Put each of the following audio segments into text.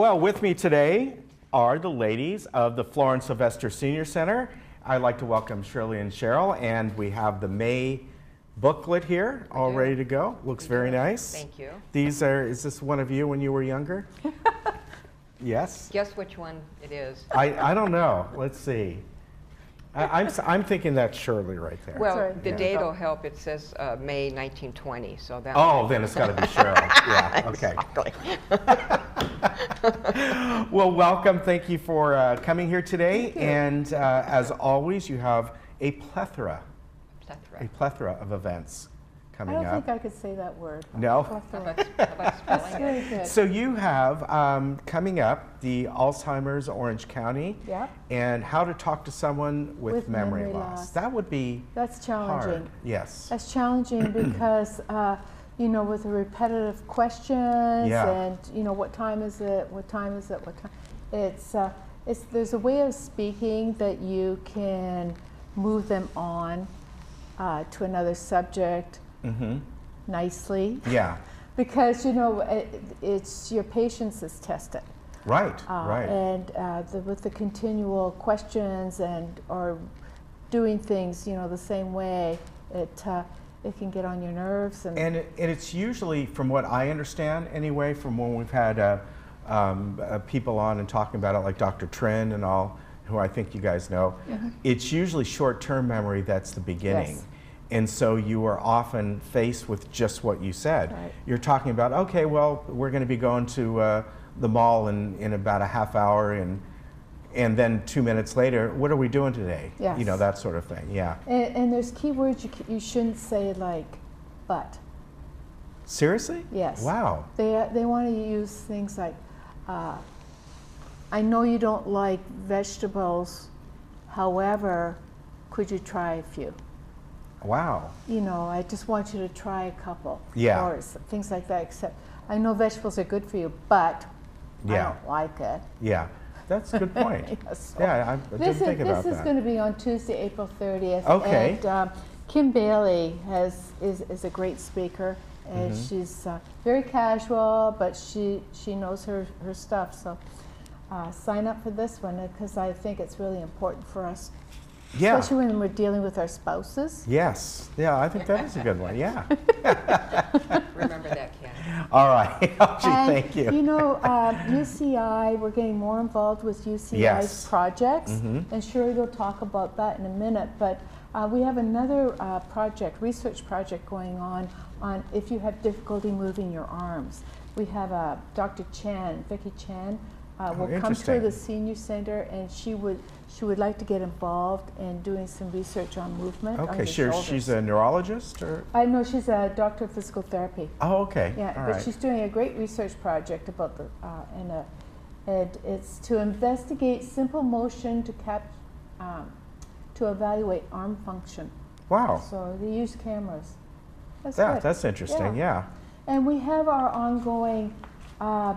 Well, with me today are the ladies of the Florence Sylvester Senior Center. I'd like to welcome Shirley and Cheryl, and we have the May booklet here all ready to go. Looks very nice. Thank you. These are, is this one of you when you were younger? Yes? Guess which one it is. I don't know. Let's see. I'm thinking that's Shirley right there. Well, right. the Yeah. date will help. It says May 1920, so that. Oh, then it's got to be Cheryl. Yeah, okay. Exactly. Well, welcome. Thank you for coming here today. And as always, you have a plethora of events coming I don't up. think I could say that word. No? How Plethora. about That's spelling really it? good. So you have coming up the Alzheimer's Orange County Yeah. and how to talk to someone with memory memory loss. loss. That would be That's challenging. hard. Yes. That's challenging because, you know, with the repetitive questions Yeah. and, you know, what time is it, what time is it, what time, there's a way of speaking that you can move them on to another subject nicely. Yeah. Because, you know, it's your patience is tested. Right. Right. And with the continual questions or doing things, you know, the same way, it can get on your nerves. And it's usually, from what I understand anyway, from when we've had people on and talking about it, like Dr. Trin and all, who I think you guys know, it's usually short-term memory that's the beginning. Yes. And so you are often faced with just what you said. Right. You're talking about, okay, well, we're going to be going to the mall in about a half hour, and then 2 minutes later, what are we doing today? Yes. You know, that sort of thing, yeah. And there's key words you shouldn't say, like, but. Seriously? Yes. Wow. They want to use things like, I know you don't like vegetables, however, could you try a few? Wow. You know, I just want you to try a couple. Yeah. Or things like that, except I know vegetables are good for you, but I Yeah. don't like it. Yeah. That's a good point. Yes. Yeah, I didn't think about This is that. going to be on Tuesday, April 30th. Okay. And Kim Bailey is a great speaker, and she's very casual, but she knows her stuff. So sign up for this one because I think it's really important for us, Yeah. especially when we're dealing with our spouses. Yes. Yeah, I think that is a good one. Yeah. Remember that, Ken. All right. Gee, And, thank you. You know, UCI, we're getting more involved with UCI's Yes. projects, and Shirley will talk about that in a minute. But we have another research project going on if you have difficulty moving your arms. We have Dr. Chan, Vicki Chan, will come to interesting. the senior center, and she would like to get involved in doing some research on movement. on Okay, your sure. shoulders. She's a neurologist, or? I know she's a doctor of physical therapy. Oh, okay. Yeah, All but right. she's doing a great research project about and it's to investigate simple motion to evaluate arm function. Wow. So they use cameras. That's Yeah, good. that's interesting. Yeah. And we have our ongoing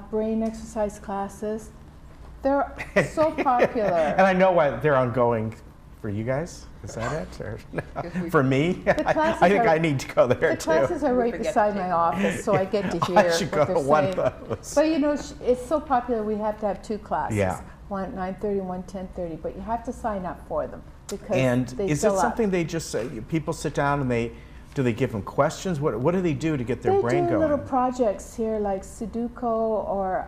brain exercise classes. They're so popular. And I know why they're ongoing for you guys. Is that it? Or no? For me? classes I think are- I need to go there The too. cles are right forget beside to my take office, so I get to hear I should go what to they're one saying. of those. But you know, it's so popular, we have to have two classes. Yeah. One at 9:30 and one 10:30, but you have to sign up for them because And they is it fill up. something they just say, people sit down and do they give them questions? What do they do to get their brain They do going? little projects here like Sudoku or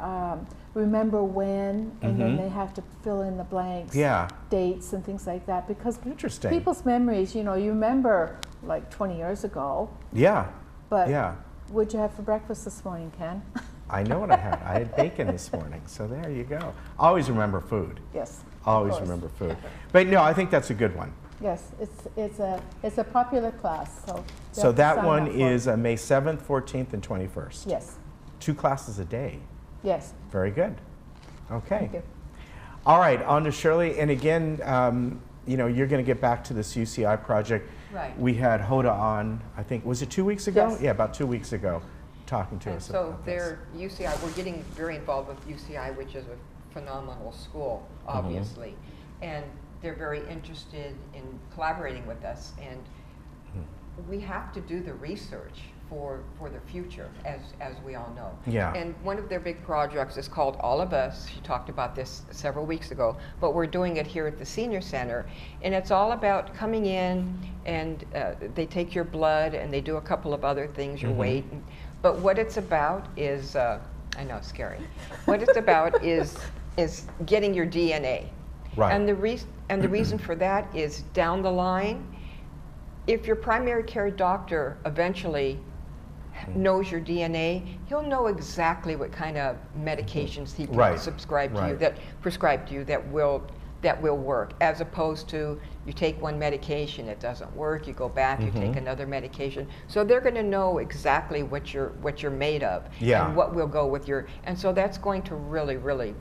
remember when, and then they have to fill in the blanks, Yeah. dates and things like that, because Interesting. people's memories, you know, you remember like 20 years ago, Yeah. but Yeah. what'd you have for breakfast this morning, Ken? I know what I had. I had bacon this morning, so there you go. Always remember food. Yes. of Always course. remember food. But no, I think that's a good one. Yes, it's a popular class, so. you So have to that sign one up for it. is May 7th, 14th, and 21st. Yes, 2 classes a day. yes. Very good. Okay. Thank you. All right, on to Shirley. And again, you know, you're going to get back to this UCI project. Right. We had Hoda on, I think, was it 2 weeks ago? Yes. Yeah, about 2 weeks ago, talking to And us so about this. they're UCI, we're getting very involved with UCI, which is a phenomenal school, obviously. And they're very interested in collaborating with us. And we have to do the research for the future, as we all know. Yeah. And one of their big projects is called All of Us. She talked about this several weeks ago, but we're doing it here at the Senior Center. And it's all about coming in, and they take your blood and they do a couple of other things, your weight. But what it's about is, I know, it's scary. What it's about is getting your DNA. Right. And the reason for that is down the line, if your primary care doctor eventually knows your DNA, he'll know exactly what kind of medications he can prescribe to you that will work, as opposed to you take one medication, it doesn't work, you go back, you take another medication. So they're going to know exactly what you're made of, and what will go with your, and so that's going to really, really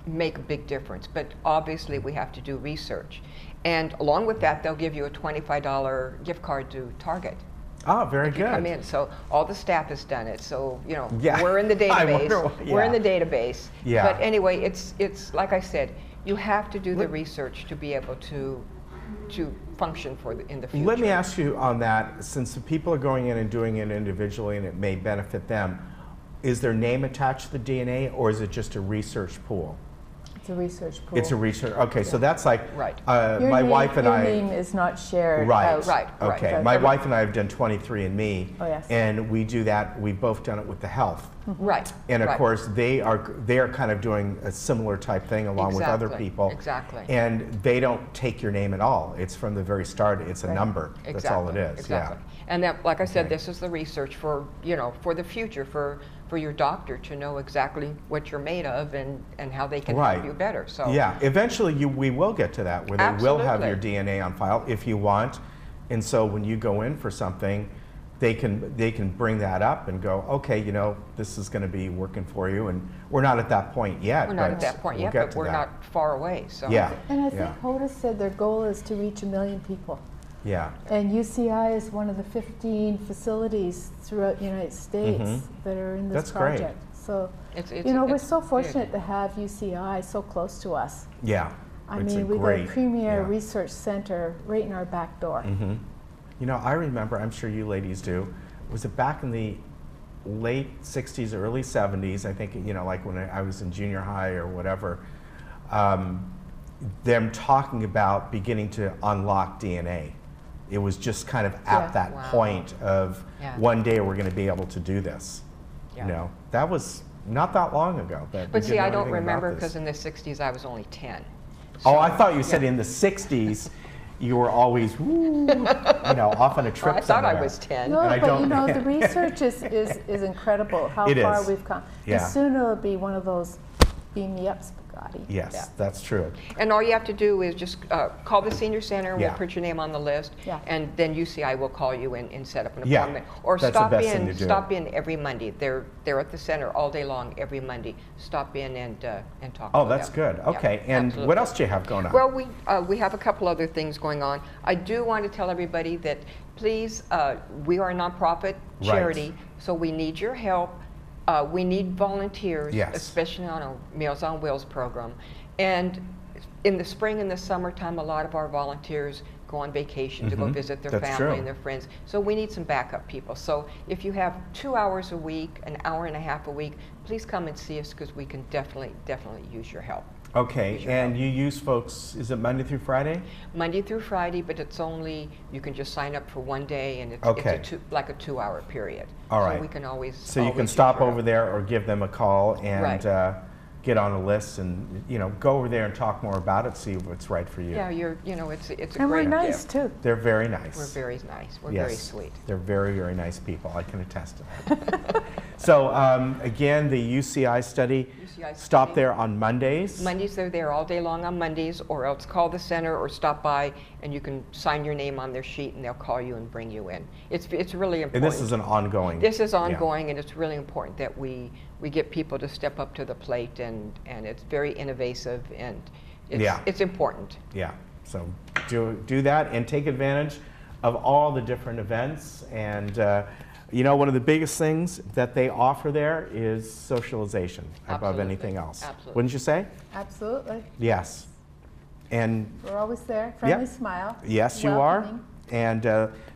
make a big difference. But obviously we have to do research. And along with that, they'll give you a $25 gift card to Target. Oh, very good. Come in. So all the staff has done it. So, you know, Yeah. we're in the database. We're in the Yeah. database. Yeah. But anyway, it's like I said, you have to do the research to be able to function in the future. Let me ask you on that, since the people are going in and doing it individually and it may benefit them, is their name attached to the DNA, or is it just a research pool? It's a research pool. It's a research, okay, so that's like, Right. Your my name, wife and your I. name is not shared Right. out. Right. Okay, my wife and I have done 23andMe. Oh, yes. And we do that, we've both done it with the health. Right. And of right. course, they are kind of doing a similar type thing along with other Exactly, people. exactly. And they don't take your name at all. It's from the very start, it's a number. That's all it is, Exactly. And that, like I said, Okay. this is the research for, you know, for the future, for your doctor to know exactly what you're made of and how they can Right. help you better. So Yeah, eventually we will get to that, where they will have your Absolutely. DNA on file if you want. And so when you go in for something, they can bring that up and go, okay, you know, this is going to be working for you. And we're not at that point yet. we're not but at that point we'll yet, get but to we're that. not far away. So Yeah. And I think Yeah. HODA said their goal is to reach 1 million people. Yeah. And UCI is one of the 15 facilities throughout the United States that are in this That's great. project. So, It's you know, we're it's so big. fortunate to have UCI so close to us. Yeah. I It's mean, we got great, a premier yeah. research center right in our back door. You know, I remember, I'm sure you ladies do, was it back in the late 60s, early 70s, I think, you know, like when I was in junior high or whatever, them talking about beginning to unlock DNA. It was just kind of at Yeah. that Wow. point of Yeah. one day we're going to be able to do this. Yeah. You know, that was not that long ago. That we But see, didn't I know don't anything about remember this. because in the 60s I was only 10. Oh, So, I thought you said yeah. in the 60s you were always, woo, you know, off on a trip I thought I somewhere. was 10. No, And I but don't- you know, the research is incredible, how It far is. we've come. Yeah. And soon it'll be one of those beam me up spaghetti. Yes, Yeah. that's true. And all you have to do is just call the senior center, and Yeah. we'll put your name on the list, Yeah. and then UCI will call you and set up an Yeah, appointment. Or that's the stop best thing to in, do. stop in every Monday. They're at the center all day long every Monday. Stop in and talk to Oh, them. that's good. Yeah, Okay, and absolutely. what else do you have going on? Well, we have a couple other things going on. I do want to tell everybody that please, we are a nonprofit charity, so we need your help. We need volunteers, Yes. especially on a Meals on Wheels program. And in the spring and the summertime, a lot of our volunteers go on vacation to go visit their That's family true. and their friends. So we need some backup people. So if you have 2 hours a week, an hour and a half a week, please come and see us because we can definitely use your help. Okay, Use your and help. you use folks, is it Monday through Friday? Monday through Friday, but it's only, you can just sign up for one day and Okay. it's like a 2-hour period. All right. So we can always. So you can always stop use your over help. there or give them a call and Right. Get on a list and, you know, go over there and talk more about it, see what's right for you. Yeah, it's a And we're great nice gift. too. They're very nice. We're very nice. We're Yes, very sweet. They're very, very nice people. I can attest to that. So again, the UCI study, UCI stop study. there on Mondays. Mondays, they're there all day long on Mondays, or else call the center or stop by and you can sign your name on their sheet and they'll call you and bring you in. It's really important. And this is an ongoing. This is yeah. ongoing, and it's really important that we get people to step up to the plate, and it's very innovative, and it's important. Yeah, so do that and take advantage of all the different events. And you know, one of the biggest things that they offer there is socialization above Absolutely. anything else. Absolutely. Wouldn't you say? Absolutely. Yes. And We're always there. Friendly smile. yes, you are. Welcoming. And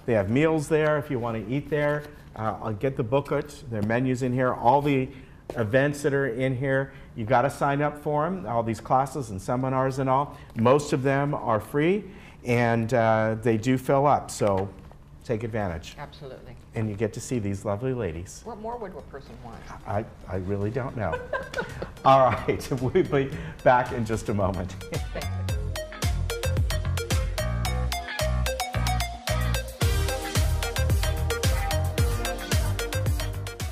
they have meals there if you want to eat there. I'll get the booklet, their menus in here, all the events that are in here. You got to sign up for them, all these classes and seminars and all. Most of them are free, and they do fill up, so take advantage. Absolutely. And you get to see these lovely ladies. What more would a person want? I really don't know. All right, we'll be back in just a moment.